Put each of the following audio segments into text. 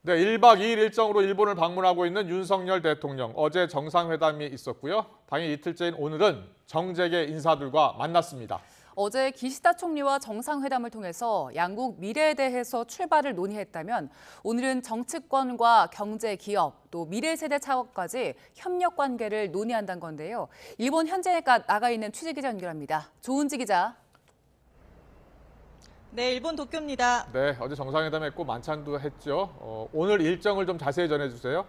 네, 1박 2일 일정으로 일본을 방문하고 있는 윤석열 대통령. 어제 정상회담이 있었고요. 당일 이틀째인 오늘은 정재계 인사들과 만났습니다. 어제 기시다 총리와 정상회담을 통해서 양국 미래에 대해서 출발을 논의했다면 오늘은 정치권과 경제, 기업, 또 미래 세대 차원까지 협력 관계를 논의한다는 건데요. 일본 현지에 나가 있는 취재기자 연결합니다. 조은지 기자. 네, 일본 도쿄입니다. 네, 어제 정상회담 했고 만찬도 했죠. 오늘 일정을 좀 자세히 전해주세요.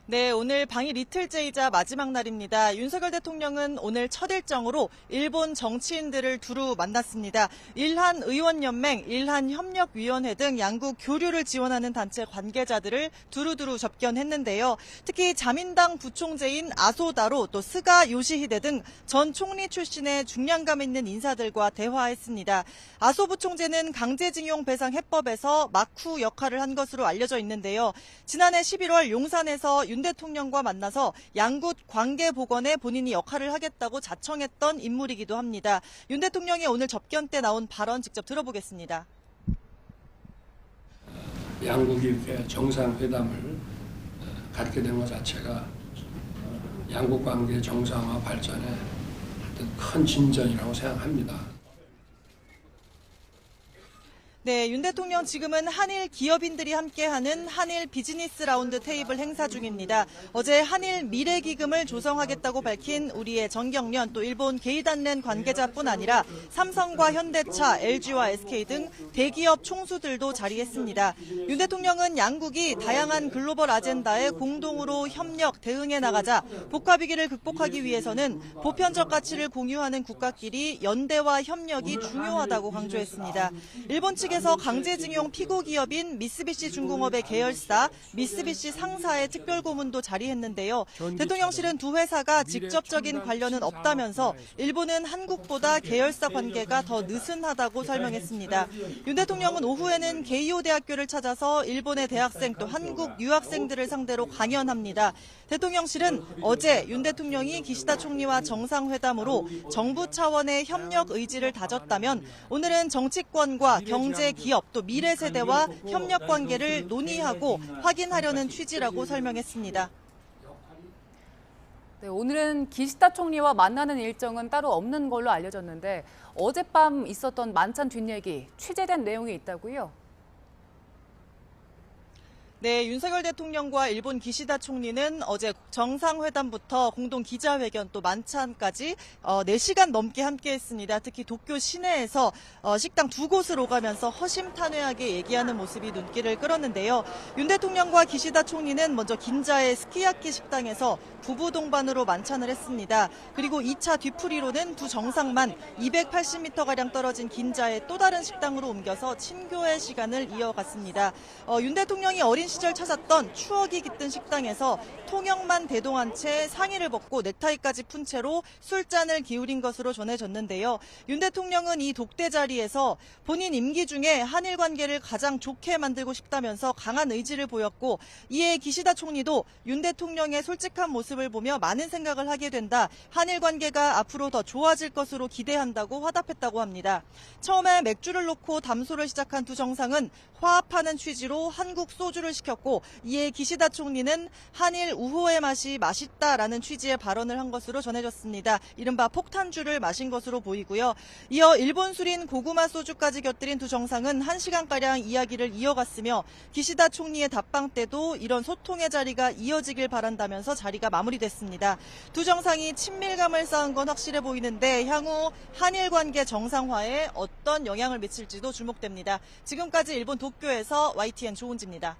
네, 오늘 방일 이틀째이자 마지막 날입니다. 윤석열 대통령은 오늘 첫 일정으로 일본 정치인들을 두루 만났습니다. 일한의원연맹, 일한협력위원회 등 양국 교류를 지원하는 단체 관계자들을 두루두루 접견했는데요. 특히 자민당 부총재인 아소다로 또 스가 요시히데 등 전 총리 출신의 중량감 있는 인사들과 대화했습니다. 아소 부총재는 강제징용 배상 해법에서 막후 역할을 한 것으로 알려져 있는데요. 지난해 11월 용산에서 윤 대통령과 만나서 양국 관계 복원에 본인이 역할을 하겠다고 자청했던 인물이기도 합니다. 윤 대통령이 오늘 접견 때 나온 발언 직접 들어보겠습니다. 양국이 이렇게 정상회담을 갖게 된 것 자체가 양국 관계 정상화 발전에 큰 진전이라고 생각합니다. 네, 윤 대통령 지금은 한일 기업인들이 함께하는 한일 비즈니스 라운드 테이블 행사 중입니다. 어제 한일 미래기금을 조성하겠다고 밝힌 우리의 정경련 또 일본 게이단렌 관계자뿐 아니라 삼성과 현대차, LG와 SK 등 대기업 총수들도 자리했습니다. 윤 대통령은 양국이 다양한 글로벌 아젠다에 공동으로 협력, 대응해 나가자 복합위기를 극복하기 위해서는 보편적 가치를 공유하는 국가끼리 연대와 협력이 중요하다고 강조했습니다. 일본 측에서 강제징용 피고 기업인 미쓰비시 중공업의 계열사 미쓰비시 상사의 특별고문도 자리했는데요. 대통령실은 두 회사가 직접적인 관련은 없다면서 일본은 한국보다 계열사 관계가 더 느슨하다고 설명했습니다. 윤 대통령은 오후에는 게이오 대학교를 찾아서 일본의 대학생 또 한국 유학생들을 상대로 강연합니다. 대통령실은 어제 윤 대통령이 기시다 총리와 정상회담으로 정부 차원의 협력 의지를 다졌다면 오늘은 정치권과 경제, 기업 또 미래 세대와 협력 관계를 논의하고 확인하려는 취지라고 설명했습니다. 네, 오늘은 기시다 총리와 만나는 일정은 따로 없는 걸로 알려졌는데 어젯밤 있었던 만찬 뒷얘기 취재된 내용이 있다고요? 네, 윤석열 대통령과 일본 기시다 총리는 어제 정상회담부터 공동 기자회견 또 만찬까지 4시간 넘게 함께했습니다. 특히 도쿄 시내에서 식당 두 곳을 오가면서 허심탄회하게 얘기하는 모습이 눈길을 끌었는데요. 윤 대통령과 기시다 총리는 먼저 긴자의 스키야키 식당에서 부부 동반으로 만찬을 했습니다. 그리고 2차 뒤풀이로는 두 정상만 280m가량 떨어진 긴자의 또 다른 식당으로 옮겨서 친교의 시간을 이어갔습니다. 윤 대통령이 어린 시절 찾았던 추억이 깃든 식당에서 통역만 대동한 채 상의를 벗고 넥타이까지 푼 채로 술잔을 기울인 것으로 전해졌는데요. 윤 대통령은 이 독대 자리에서 본인 임기 중에 한일 관계를 가장 좋게 만들고 싶다면서 강한 의지를 보였고 이에 기시다 총리도 윤 대통령의 솔직한 모습을 보며 많은 생각을 하게 된다. 한일 관계가 앞으로 더 좋아질 것으로 기대한다고 화답했다고 합니다. 처음에 맥주를 놓고 담소를 시작한 두 정상은 화합하는 취지로 한국 소주를 시켰고 이에 기시다 총리는 한일 우호의 맛이 맛있다라는 취지의 발언을 한 것으로 전해졌습니다. 이른바 폭탄주를 마신 것으로 보이고요. 이어 일본 술인 고구마 소주까지 곁들인 두 정상은 1시간가량 이야기를 이어갔으며 기시다 총리의 답방 때도 이런 소통의 자리가 이어지길 바란다면서 자리가 마무리됐습니다. 두 정상이 친밀감을 쌓은 건 확실해 보이는데 향후 한일 관계 정상화에 어떤 영향을 미칠지도 주목됩니다. 지금까지 일본 도쿄에서 YTN 조은지입니다.